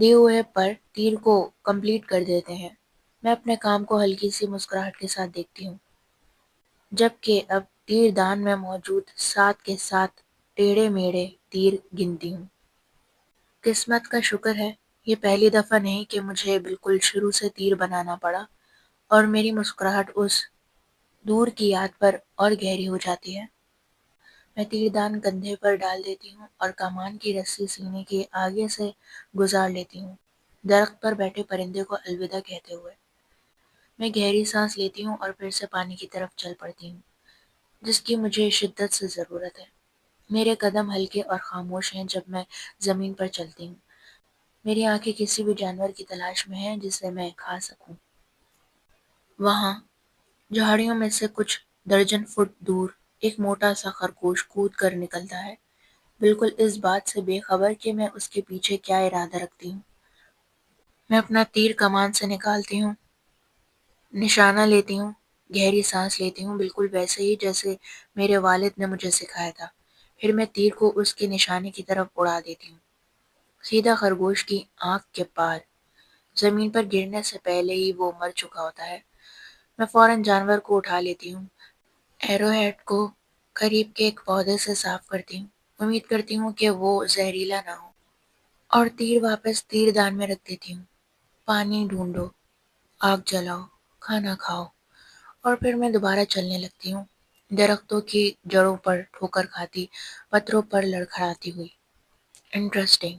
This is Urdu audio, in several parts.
دیے ہوئے پر تیر کو کمپلیٹ کر دیتے ہیں۔ میں اپنے کام کو ہلکی سی مسکراہٹ کے ساتھ دیکھتی ہوں، جبکہ اب تیر دان میں موجود 7 کے ساتھ ٹیڑھے میڑھے تیر گنتی ہوں۔ قسمت کا شکر ہے، یہ پہلی دفعہ نہیں کہ مجھے بالکل شروع سے تیر بنانا پڑا، اور میری مسکراہٹ اس دور کی یاد پر اور گہری ہو جاتی ہے۔ میں تیر دان کندھے پر ڈال دیتی ہوں اور کمان کی رسی سینے کے آگے سے گزار لیتی ہوں، درخت پر بیٹھے پرندے کو الوداع کہتے ہوئے۔ میں گہری سانس لیتی ہوں اور پھر سے پانی کی طرف چل پڑتی ہوں، جس کی مجھے شدت سے ضرورت ہے۔ میرے قدم ہلکے اور خاموش ہیں جب میں زمین پر چلتی ہوں۔ میری آنکھیں کسی بھی جانور کی تلاش میں ہیں جسے میں کھا سکوں۔ وہاں جھاڑیوں میں سے کچھ درجن فٹ دور ایک موٹا سا خرگوش کود کر نکلتا ہے، بالکل اس بات سے بے خبر کہ میں اس کے پیچھے کیا ارادہ رکھتی ہوں۔ میں اپنا تیر کمان سے نکالتی ہوں، نشانہ لیتی ہوں، گہری سانس لیتی ہوں، بالکل ویسے ہی جیسے میرے والد نے مجھے سکھایا تھا۔ پھر میں تیر کو اس کے نشانے کی طرف اڑا دیتی ہوں، سیدھا خرگوش کی آنکھ کے پار۔ زمین پر گرنے سے پہلے ہی وہ مر چکا ہوتا ہے۔ میں فوراً جانور کو اٹھا لیتی ہوں، ایرو ہیڈ کو قریب کے ایک پودے سے صاف کرتی ہوں، امید کرتی ہوں کہ وہ زہریلا نہ ہو، اور تیر واپس تیر دان میں رکھ دیتی ہوں۔ پانی ڈھونڈو، آگ جلاؤ، کھانا کھاؤ، اور پھر میں دوبارہ چلنے لگتی ہوں، درختوں کی جڑوں پر ٹھوکر کھاتی، پتھروں پر لڑکھڑاتی ہوئی۔ انٹرسٹنگ۔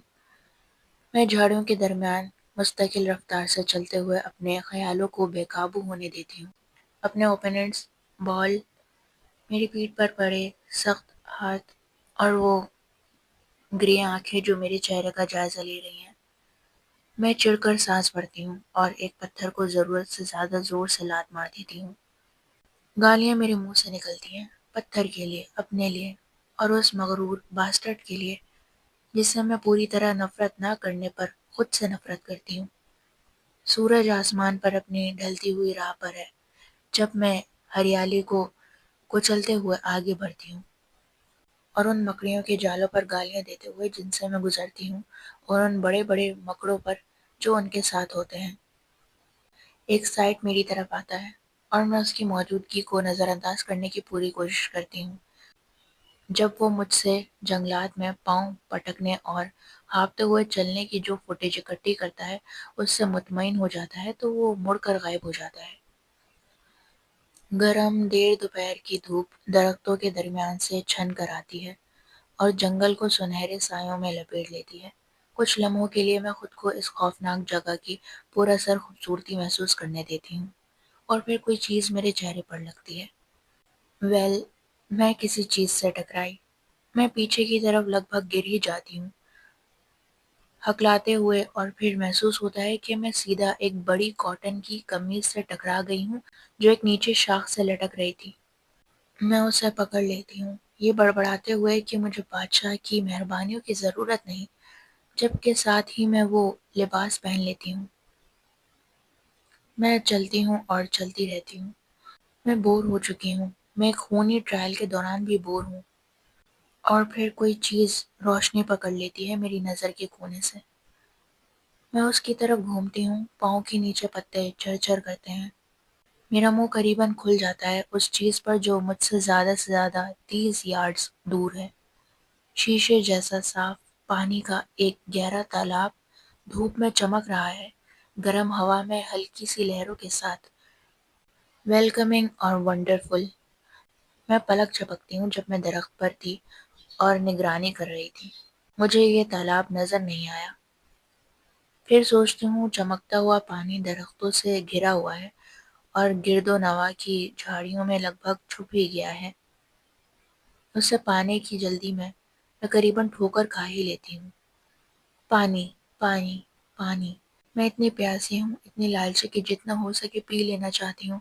میں جھاڑیوں کے درمیان مستقل رفتار سے چلتے ہوئے اپنے خیالوں کو بے قابو ہونے دیتی ہوں۔ اپنے اوپوننٹس بال، میری پیٹھ پر پڑے سخت ہاتھ، اور وہ گرے آنکھیں جو میرے چہرے کا جائزہ لے رہی ہیں۔ میں چڑھ کر سانس بھرتی ہوں اور ایک پتھر کو ضرورت سے زیادہ زور سے لات مار دیتی ہوں۔ گالیاں میرے منہ سے نکلتی ہیں، پتھر کے لیے، اپنے لیے، اور اس مغرور باسٹرڈ کے لیے جس سے میں پوری طرح نفرت نہ کرنے پر خود سے نفرت کرتی ہوں۔ سورج آسمان پر اپنی ڈھلتی ہوئی راہ پر ہے جب میں ہریالی کو کچلتے ہوئے آگے بڑھتی ہوں، اور ان مکڑیوں کے جالوں پر گالیاں دیتے ہوئے جن سے میں گزرتی ہوں، اور ان بڑے بڑے مکڑوں پر جو ان کے ساتھ ہوتے ہیں۔ ایک سائٹ میری طرف آتا ہے اور میں اس کی موجودگی کو نظر انداز کرنے کی پوری کوشش کرتی ہوں۔ جب وہ مجھ سے جنگلات میں پاؤں پٹکنے اور ہانپتے ہوئے چلنے کی جو فوٹیج اکٹھی کرتا ہے اس سے مطمئن ہو جاتا ہے تو وہ مڑ کر غائب ہو جاتا ہے۔ گرم دیر دوپہر کی دھوپ درختوں کے درمیان سے چھن کر آتی ہے اور جنگل کو سنہرے سایوں میں لپیٹ لیتی ہے۔ کچھ لمحوں کے لیے میں خود کو اس خوفناک جگہ کی پراثر خوبصورتی محسوس کرنے دیتی ہوں، اور پھر کوئی چیز میرے چہرے پر لگتی ہے۔ میں کسی چیز سے ٹکرائی۔ میں پیچھے کی طرف لگ بھگ گر ہی جاتی ہوں، ہکلاتے ہوئے، اور پھر محسوس ہوتا ہے کہ میں سیدھا ایک بڑی کاٹن کی قمیص سے ٹکرا گئی ہوں جو ایک نیچے شاخ سے لٹک رہی تھی۔ میں اسے پکڑ لیتی ہوں، یہ بڑبڑاتے ہوئے کہ مجھے بادشاہ کی مہربانیوں کی ضرورت نہیں، جبکہ ساتھ ہی میں وہ لباس پہن لیتی ہوں۔ میں چلتی ہوں اور چلتی رہتی ہوں۔ میں بور ہو چکی ہوں، میں ایک خونی ٹرائل کے دوران بھی بور ہوں، اور پھر کوئی چیز روشنی پکڑ لیتی ہے میری نظر کے کونے سے۔ میں اس کی طرف گھومتی ہوں، پاؤں کے نیچے پتے چر چر کرتے ہیں۔ میرا منہ قریباً کھل جاتا ہے اس چیز پر جو مجھ سے زیادہ 30 یارڈز دور ہے۔ شیشے جیسا صاف پانی کا ایک گہرا تالاب دھوپ میں چمک رہا ہے، گرم ہوا میں ہلکی سی لہروں کے ساتھ، ویلکمنگ اور ونڈرفل۔ میں پلک جھپکتی ہوں جب میں درخت پر تھی اور نگرانی کر رہی تھی، مجھے یہ تالاب نظر نہیں آیا۔ پھر سوچتی ہوں چمکتا ہوا پانی درختوں سے گھرا ہوا ہے اور گرد و نواح کی جھاڑیوں میں لگ بھگ چھپ ہی گیا ہے۔ اسے پانے کی جلدی میں قریباً ٹھوکر کھا ہی لیتی ہوں۔ پانی، پانی، پانی۔ میں اتنی پیاسی ہوں، اتنی لالچی کہ جتنا ہو سکے پی لینا چاہتی ہوں،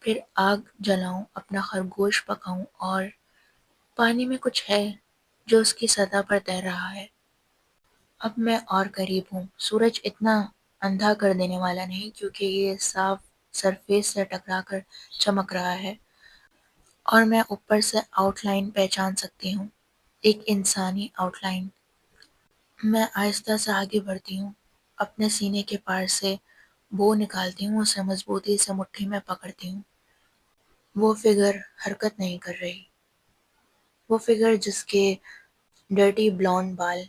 پھر آگ جلاؤں، اپنا خرگوش پکاؤں، اور پانی میں کچھ ہے جو اس کی سطح پر تیر رہا ہے۔ اب میں اور قریب ہوں، سورج اتنا اندھا کر دینے والا نہیں کیونکہ یہ صاف سرفیس سے ٹکرا کر چمک رہا ہے، اور میں اوپر سے آؤٹ لائن پہچان سکتی ہوں، ایک انسانی آؤٹ لائن۔ میں آہستہ سے آگے بڑھتی ہوں، اپنے سینے کے پار سے بو نکالتی ہوں، اسے مضبوطی سے مٹھی میں پکڑتی ہوں۔ وہ فگر حرکت نہیں کر رہی، وہ فگر جس کے ڈرٹی بلونڈ بال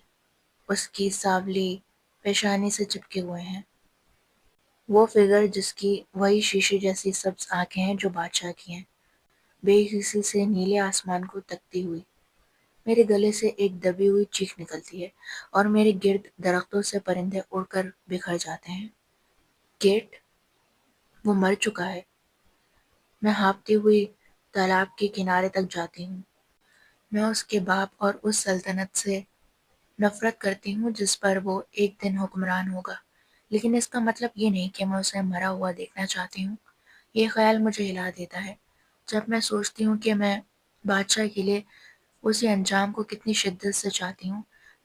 اس کی سانولی پیشانی سے چپکے ہوئے ہیں، وہ فگر جس کی وہی شیشے جیسی سبز آنکھیں ہیں جو بادشاہ کی ہیں، بے حسی سے نیلے آسمان کو تکتی ہوئی۔ میرے گلے سے ایک دبی ہوئی چیخ نکلتی ہے اور میرے گرد درختوں سے پرندے اڑ کر بکھر جاتے ہیں۔ کیٹ، وہ مر چکا ہے۔ میں ہانپتی ہوئی تالاب کے کنارے تک جاتی ہوں۔ میں اس کے باپ اور اس سلطنت سے نفرت کرتی ہوں جس پر وہ ایک دن حکمران ہوگا، لیکن اس کا مطلب یہ نہیں کہ میں اسے مرا ہوا دیکھنا چاہتی ہوں۔ یہ خیال مجھے ہلا دیتا ہے جب میں سوچتی ہوں کہ میں بادشاہ کے لیے اسی انجام کو کتنی شدت سے چاہتی ہوں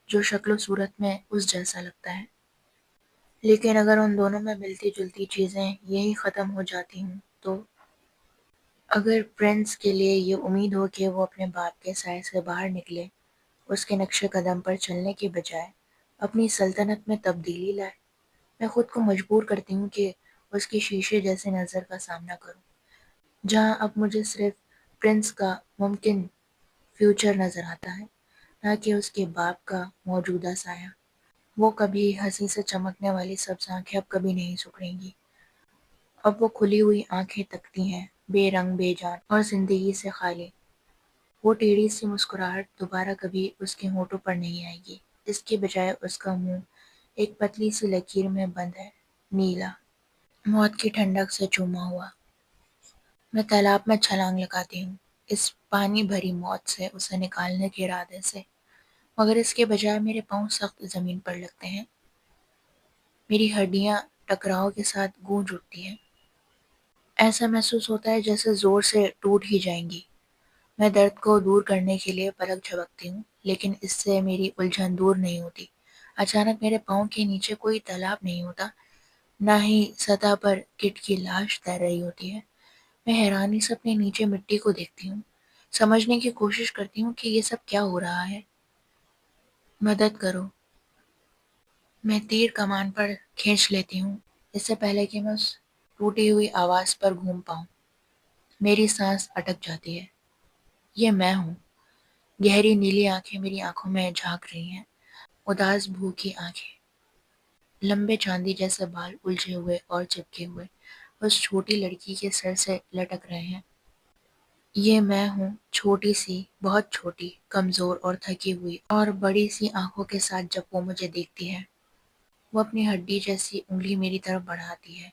جو شکل و صورت میں اس جیسا لگتا ہے۔ لیکن اگر ان دونوں میں ملتی جلتی چیزیں یہی ختم ہو جاتی ہوں تو اگر پرنس کے لیے یہ امید ہو کہ وہ اپنے باپ کے سائے سے باہر نکلے، اس کے نقش قدم پر چلنے کے بجائے اپنی سلطنت میں تبدیلی لائے، میں خود کو مجبور کرتی ہوں کہ اس کی شیشے جیسے نظر کا سامنا کروں، جہاں اب مجھے صرف پرنس کا ممکن فیوچر نظر آتا ہے، نہ کہ اس کے باپ کا موجودہ سایہ۔ وہ کبھی ہنسی سے چمکنے والی سبز آنکھیں اب کبھی نہیں سکھڑیں گی۔ اب وہ کھلی ہوئی آنکھیں تکتی ہیں، بے رنگ، بے جان اور زندگی سے خالی۔ وہ ٹیڑھی سی مسکراہٹ دوبارہ کبھی اس کے ہونٹوں پر نہیں آئے گی، اس کے بجائے اس کا منہ ایک پتلی سی لکیر میں بند ہے، نیلا، موت کی ٹھنڈک سے چوما ہوا۔ میں تالاب میں چھلانگ لگاتی ہوں، اس پانی بھری موت سے اسے نکالنے کے ارادے سے، مگر اس کے بجائے میرے پاؤں سخت زمین پر لگتے ہیں، میری ہڈیاں ٹکراؤ کے ساتھ گونج اٹھتی ہیں۔ ایسا محسوس ہوتا ہے جیسے زور سے ٹوٹ ہی جائیں گی۔ میں درد کو دور کرنے کے لیے پلک جھپکتی ہوں، لیکن اس سے میری الجھن دور نہیں ہوتی۔ اچانک میرے پاؤں کے نیچے کوئی تالاب نہیں ہوتا، نہ ہی سطح پر کٹ کی لاش تیر رہی ہوتی ہے۔ میں حیرانی سے اپنے نیچے مٹی کو دیکھتی ہوں، سمجھنے کی کوشش کرتی ہوں کہ یہ سب کیا ہو رہا ہے۔ مدد کرو، میں تیر کمان پر کھینچ لیتی ہوں، اس سے پہلے کہ میں اس ٹوٹی ہوئی آواز پر گھوم پاؤں۔ میری سانس اٹک جاتی ہے۔ یہ میں ہوں۔ گہری نیلی آنکھیں میری آنکھوں میں جھانک رہی ہیں، اداس بھوکی آنکھیں، لمبے چاندی جیسے بال الجھے ہوئے اور چپکے ہوئے اس چھوٹی لڑکی کے سر سے لٹک رہے ہیں۔ یہ میں ہوں، چھوٹی سی، بہت چھوٹی، کمزور اور تھکی ہوئی اور بڑی سی آنکھوں کے ساتھ جب وہ مجھے دیکھتی ہے، وہ اپنی ہڈی جیسی انگلی میری طرف بڑھاتی ہے۔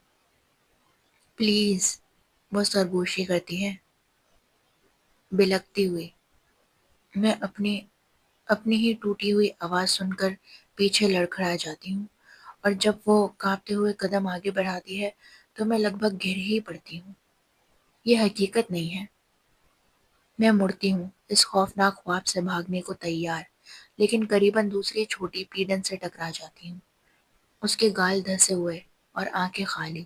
پلیز، وہ سرگوشی کرتی ہے، بلکتی ہوئی۔ میں اپنی ہی ٹوٹی ہوئی آواز سن کر پیچھے لڑکھڑا جاتی ہوں، اور جب وہ کانپتے ہوئے قدم آگے بڑھاتی ہے تو میں لگ بھگ گر ہی پڑتی ہوں۔ یہ حقیقت نہیں ہے۔ میں مڑتی ہوں، اس خوفناک خواب سے بھاگنے کو تیار، لیکن قریباً دوسری چھوٹی پیڈن سے ٹکرا جاتی ہوں، اس کے گال دھسے ہوئے اور آنکھیں خالی۔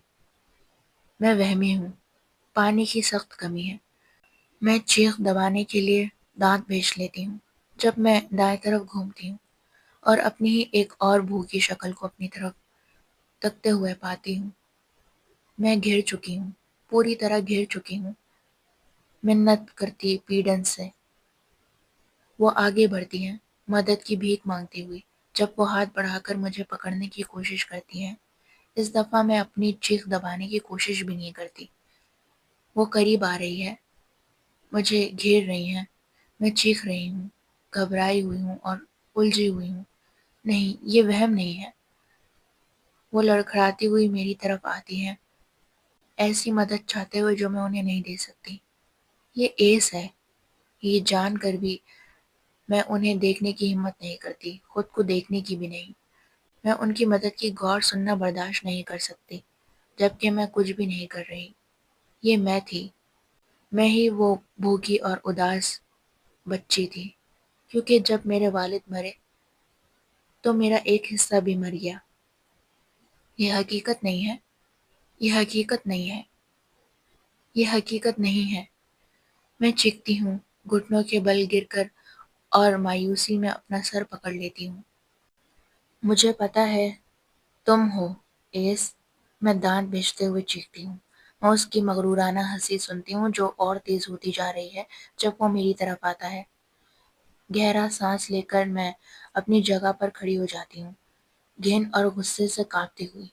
میں وہمی ہوں، پانی کی سخت کمی ہے۔ میں چیخ دبانے کے لیے دانت بھیج لیتی ہوں جب میں دائیں طرف گھومتی ہوں اور اپنی ہی ایک اور بھوکی شکل کو اپنی طرف تکتے ہوئے پاتی ہوں۔ میں گھر چکی ہوں، پوری طرح گھر چکی ہوں۔ منت کرتی پیڈن سے وہ آگے بڑھتی ہیں، مدد کی بھیک مانگتی ہوئی۔ جب وہ ہاتھ بڑھا کر مجھے پکڑنے کی کوشش کرتی ہیں، اس دفعہ میں اپنی چیخ دبانے کی کوشش بھی نہیں کرتی۔ وہ قریب آ رہی ہے، مجھے گھیر رہی ہیں، میں چیخ رہی ہوں، گھبرائی ہوئی ہوں اور الجھی ہوئی ہوں۔ نہیں، یہ وہم نہیں ہے۔ وہ لڑکھڑاتی ہوئی میری طرف آتی ہیں، ایسی مدد چاہتے ہوئے جو میں انہیں نہیں دے سکتی۔ یہ ایس ہے، یہ جان کر بھی میں انہیں دیکھنے کی ہمت نہیں کرتی، خود کو دیکھنے کی بھی نہیں۔ میں ان کی مدد کی غور سننا برداشت نہیں کر سکتی، جبکہ میں کچھ بھی نہیں کر رہی۔ یہ میں تھی، میں ہی وہ بھوکی اور اداس بچی تھی، کیونکہ جب میرے والد مرے تو میرا ایک حصہ بھی مر گیا۔ یہ حقیقت نہیں ہے، یہ حقیقت نہیں ہے، یہ حقیقت نہیں ہے۔ میں چیختی ہوں، گھٹنوں کے بل گر کر اور مایوسی میں اپنا سر پکڑ لیتی ہوں۔ مجھے پتا ہے تم ہو ایس، میں دانت بھیجتے ہوئے چیختی ہوں۔ میں اس کی مغرورانہ ہنسی سنتی ہوں جو اور تیز ہوتی جا رہی ہے جب وہ میری طرف آتا ہے۔ گہرا سانس لے کر میں اپنی جگہ پر کھڑی ہو جاتی ہوں، گھن اور غصے سے کانپتی ہوئی،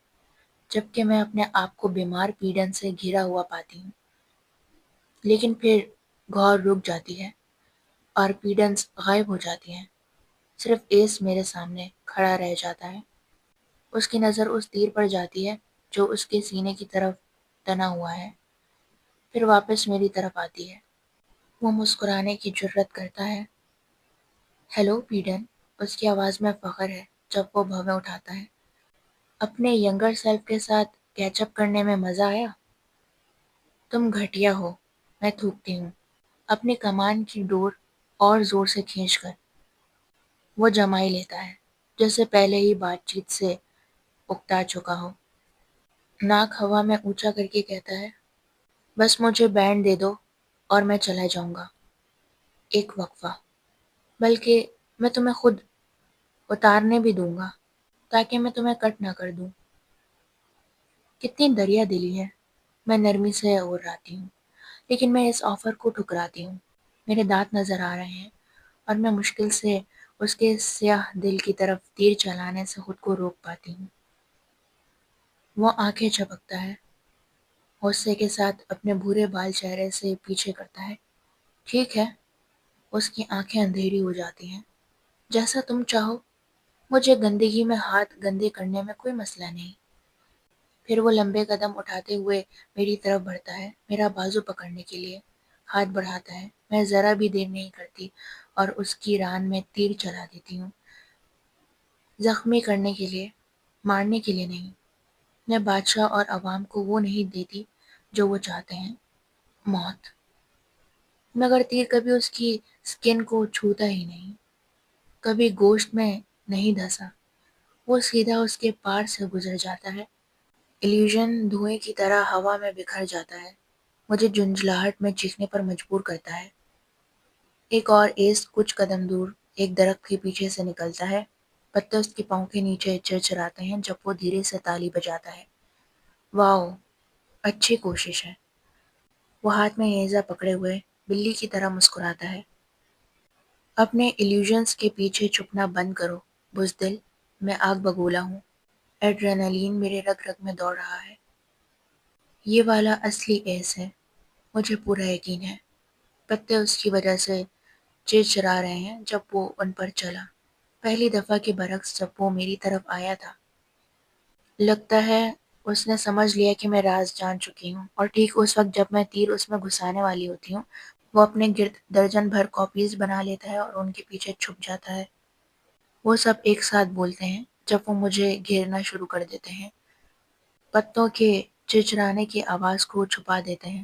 جبکہ میں اپنے آپ کو بیمار پیڈن سے گھرا ہوا پاتی ہوں۔ لیکن پھر گھور رک جاتی ہے اور پیڈنز غائب ہو جاتی ہیں۔ صرف ایس میرے سامنے کھڑا رہ جاتا ہے۔ اس کی نظر اس تیر پر جاتی ہے جو اس کے سینے کی طرف تنا ہوا ہے، پھر واپس میری طرف آتی ہے۔ وہ مسکرانے کی جرات کرتا ہے۔ ہیلو پیڈن، اس کی آواز میں فخر ہے جب وہ بھویں اٹھاتا ہے۔ اپنے ینگر سیلف کے ساتھ کیچ اپ کرنے میں مزہ آیا؟ تم گھٹیا ہو، میں تھوکتی ہوں، اپنی کمان کی ڈور اور زور سے کھینچ کر۔ وہ جمائی لیتا ہے، جیسے پہلے ہی بات چیت سے اکتا چکا ہو۔ ناک ہوا میں اونچا کر کے کہتا ہے، بس مجھے بینڈ دے دو اور میں چلا جاؤں گا۔ ایک وقفہ، بلکہ میں تمہیں خود اتارنے بھی دوں گا تاکہ میں تمہیں کٹ نہ کر دوں۔ کتنی دریا دلی ہے، میں نرمی سے اڑاتی ہوں، لیکن میں اس آفر کو ٹھکراتی ہوں۔ میرے دانت نظر آ رہے ہیں اور میں مشکل سے اس کے سیاہ دل کی طرف تیر چلانے سے خود کو روک پاتی ہوں۔ وہ آنکھیں جھپکتا ہے، غصے کے ساتھ اپنے بھورے بال چہرے سے پیچھے کرتا ہے۔ ٹھیک ہے، اس کی آنکھیں اندھیری ہو جاتی ہیں۔ جیسا تم چاہو، مجھے گندگی میں ہاتھ گندے کرنے میں کوئی مسئلہ نہیں۔ پھر وہ لمبے قدم اٹھاتے ہوئے میری طرف بڑھتا ہے، میرا بازو پکڑنے کے لیے ہاتھ بڑھاتا ہے۔ میں ذرا بھی دیر نہیں کرتی اور اس کی ران میں تیر چلا دیتی ہوں، زخمی کرنے کے لیے، مارنے کے لیے نہیں۔ میں بادشاہ اور عوام کو وہ نہیں دیتی جو وہ چاہتے ہیں، موت۔ مگر تیر کبھی اس کی سکن کو چھوتا ہی نہیں، کبھی گوشت میں نہیں دھسا، وہ سیدھا اس کے پار سے گزر جاتا ہے۔ ایلیوژن دھوئیں کی طرح ہوا میں بکھر جاتا ہے، مجھے جھنجھلاہٹ میں چیخنے پر مجبور کرتا ہے۔ ایک اور ایس کچھ قدم دور ایک درخت کے پیچھے سے نکلتا ہے، پتے اس کے پاؤں کے نیچے چرچراتے ہیں جب وہ دھیرے سے تالی بجاتا ہے۔ واؤ، اچھی کوشش ہے۔ وہ ہاتھ میں نیزہ پکڑے ہوئے بلی کی طرح مسکراتا ہے۔ اپنے ایلیوژنز کے پیچھے چھپنا بند کرو بزدل، میں آگ بگولا ہوں۔ ایڈرینالین میرے رگ رگ میں دوڑ رہا ہے۔ یہ والا اصلی ایس ہے، مجھے پورا یقین ہے۔ پتے اس کی وجہ سے چرچرا رہے ہیں جب وہ ان پر چلا، پہلی دفعہ کے برعکس جب وہ میری طرف آیا تھا۔ لگتا ہے اس نے سمجھ لیا کہ میں راز جان چکی ہوں، اور ٹھیک اس وقت جب میں تیر اس میں گھسانے والی ہوتی ہوں، وہ اپنے گرد درجن بھر کاپیز بنا لیتا ہے اور ان کے پیچھے چھپ جاتا ہے۔ وہ سب ایک ساتھ بولتے ہیں جب وہ مجھے گھیرنا شروع کر دیتے ہیں، پتوں کے چرچرانے کی آواز کو چھپا دیتے ہیں۔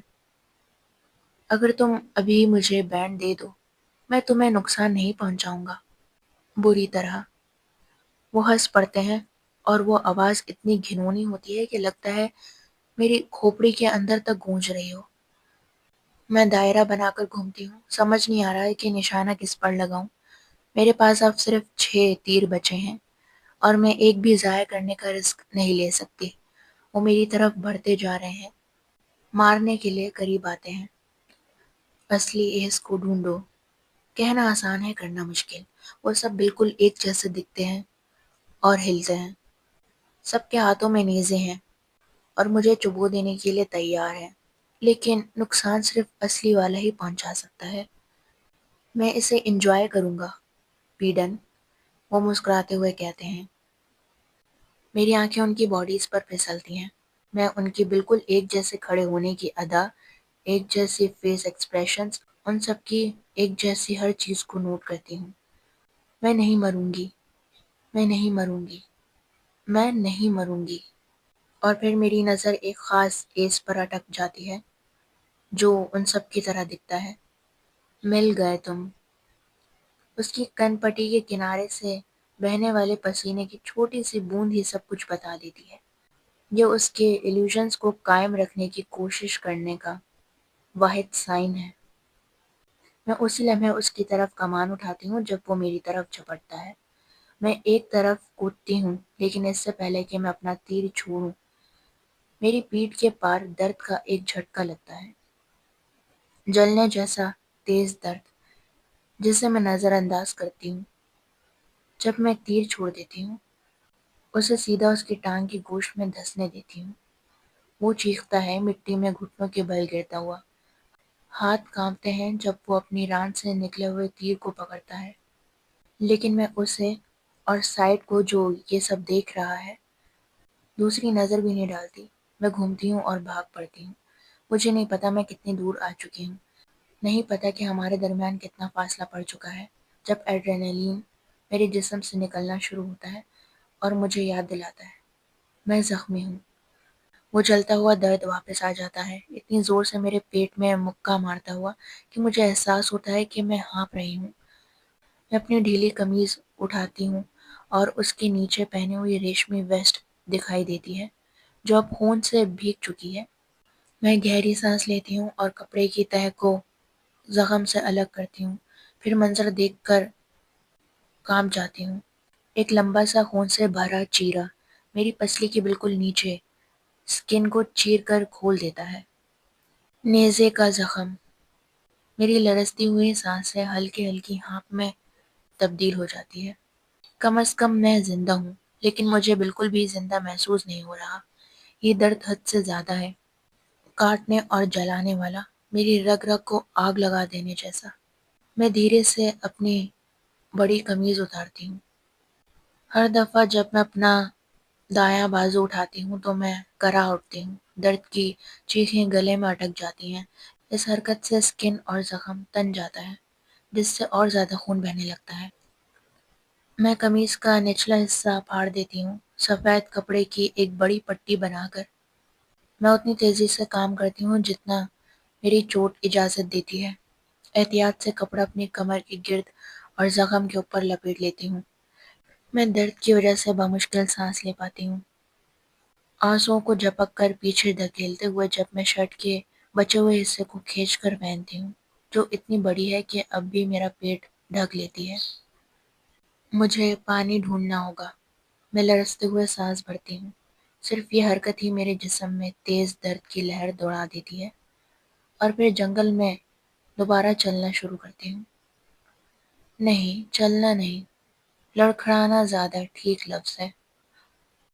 اگر تم ابھی مجھے بینڈ دے دو، میں تمہیں نقصان نہیں پہنچاؤں گا۔ بری طرح۔ وہ ہنس پڑتے ہیں اور وہ آواز اتنی گھنونی ہوتی ہے کہ لگتا ہے میری کھوپڑی کے اندر تک گونج رہی ہو۔ میں دائرہ بنا کر گھومتی ہوں، سمجھ نہیں آ رہا ہے کہ نشانہ کس پر لگاؤں۔ میرے پاس اب صرف 6 تیر بچے ہیں اور میں ایک بھی ضائع کرنے کا رسک نہیں لے سکتی۔ وہ میری طرف بڑھتے جا رہے ہیں، مارنے کے لیے قریب آتے ہیں۔ اصلی ایس کو ڈھونڈو، کہنا آسان ہے، کرنا مشکل۔ وہ سب بالکل ایک جیسے دکھتے ہیں اور ہلتے ہیں، سب کے ہاتھوں میں نیزے ہیں اور مجھے چبو دینے کے لیے تیار ہیں، لیکن نقصان صرف اصلی والا ہی پہنچا سکتا ہے۔ میں اسے انجوائے کروں گا پیڈن، وہ مسکراتے ہوئے کہتے ہیں۔ میری آنکھیں ان کی باڈیز پر پھسلتی ہیں، میں ان کی بالکل ایک جیسے کھڑے ہونے کی ادا، ایک جیسی فیس ایکسپریشنز، ان سب کی ایک جیسی ہر چیز کو نوٹ کرتی ہوں۔ میں نہیں مروں گی، میں نہیں مروں گی، میں نہیں مروں گی۔ اور پھر میری نظر ایک خاص ایس پر اٹک جاتی ہے جو ان سب کی طرح دکھتا ہے۔ مل گئے تم۔ اس کی کن پٹی کے کنارے سے بہنے والے پسینے کی چھوٹی سی بوند ہی سب کچھ بتا دیتی ہے۔ یہ اس کے ایلیوژنز کو قائم رکھنے کی کوشش کرنے کا واحد سائن ہے۔ میں اسی لمحے اس کی طرف کمان اٹھاتی ہوں جب وہ میری طرف جھپٹتا ہے۔ میں ایک طرف کودتی ہوں لیکن اس سے پہلے کہ میں اپنا تیر چھوڑوں میری پیٹھ کے پار درد کا ایک جھٹکا لگتا ہے، جلنے جیسا تیز درد جسے میں نظر انداز کرتی ہوں۔ جب میں تیر چھوڑ دیتی ہوں اسے سیدھا اس کی ٹانگ کی گوشت میں دھسنے دیتی ہوں۔ وہ چیختا ہے، مٹی میں گھٹنوں کے بل گرتا ہوا۔ ہاتھ کانپتے ہیں جب وہ اپنی ران سے نکلے ہوئے تیر کو پکڑتا ہے، لیکن میں اسے اور سائڈ کو جو یہ سب دیکھ رہا ہے دوسری نظر بھی نہیں ڈالتی۔ میں گھومتی ہوں اور بھاگ پڑتی ہوں۔ مجھے نہیں پتا میں کتنی دور آ چکی ہوں، نہیں پتا کہ ہمارے درمیان کتنا فاصلہ پڑ چکا ہے۔ جب ایڈرینلین میرے جسم سے نکلنا شروع ہوتا ہے اور مجھے یاد دلاتا ہے میں زخمی ہوں، وہ جلتا ہوا درد واپس آ جاتا ہے، اتنی زور سے میرے پیٹ میں مکہ مارتا ہوا کہ مجھے احساس ہوتا ہے کہ میں ہانپ رہی ہوں۔ میں اپنی ڈھیلی قمیض اٹھاتی ہوں اور اس کے نیچے پہنی ہوئی ریشمی ویسٹ دکھائی دیتی ہے جو اب خون سے بھیگ چکی ہے۔ میں گہری سانس لیتی ہوں اور کپڑے کی تہہ کو زخم سے الگ کرتی ہوں، پھر منظر دیکھ کر کانپ جاتی ہوں۔ ایک لمبا سا خون سے بھرا چیرا میری پسلی کے بالکل نیچے سکن کو چیر کر کھول دیتا ہے۔ نیزے کا زخم، میری لرزتی ہوئی سانسیں ہلکی ہلکی ہانپ میں تبدیل ہو جاتی ہے۔ کم از کم میں زندہ ہوں، لیکن مجھے بالکل بھی زندہ محسوس نہیں ہو رہا۔ یہ درد حد سے زیادہ ہے، کاٹنے اور جلانے والا، میری رگ رگ کو آگ لگا دینے جیسا۔ میں دھیرے سے اپنی بڑی قمیض اتارتی ہوں۔ ہر دفعہ جب میں اپنا دایاں بازو اٹھاتی ہوں تو میں کرا اٹھتی ہوں، درد کی چیخیں گلے میں اٹک جاتی ہیں۔ اس حرکت سے سکن اور زخم تن جاتا ہے جس سے اور زیادہ خون بہنے لگتا ہے۔ میں قمیض کا نچلا حصہ پھاڑ دیتی ہوں، سفید کپڑے کی ایک بڑی پٹی بنا کر۔ میں اتنی تیزی سے کام کرتی ہوں جتنا میری چوٹ اجازت دیتی ہے۔ احتیاط سے کپڑا اپنی کمر کے گرد اور زخم کے اوپر لپیٹ لیتی ہوں۔ میں درد کی وجہ سے بمشکل سانس لے پاتی ہوں، آنسوؤں کو جھپک کر پیچھے دھکیلتے ہوئے جب میں شرٹ کے بچے ہوئے حصے کو کھینچ کر پہنتی ہوں جو اتنی بڑی ہے کہ اب بھی میرا پیٹ ڈھک لیتی ہے۔ مجھے پانی ڈھونڈنا ہوگا، میں لرزتے ہوئے سانس بھرتی ہوں۔ صرف یہ حرکت ہی میرے جسم میں تیز درد کی لہر دوڑا دیتی ہے اور پھر جنگل میں دوبارہ چلنا شروع کرتی ہوں۔ نہیں، چلنا نہیں، لڑکھڑانا زیادہ ٹھیک لفظ ہے۔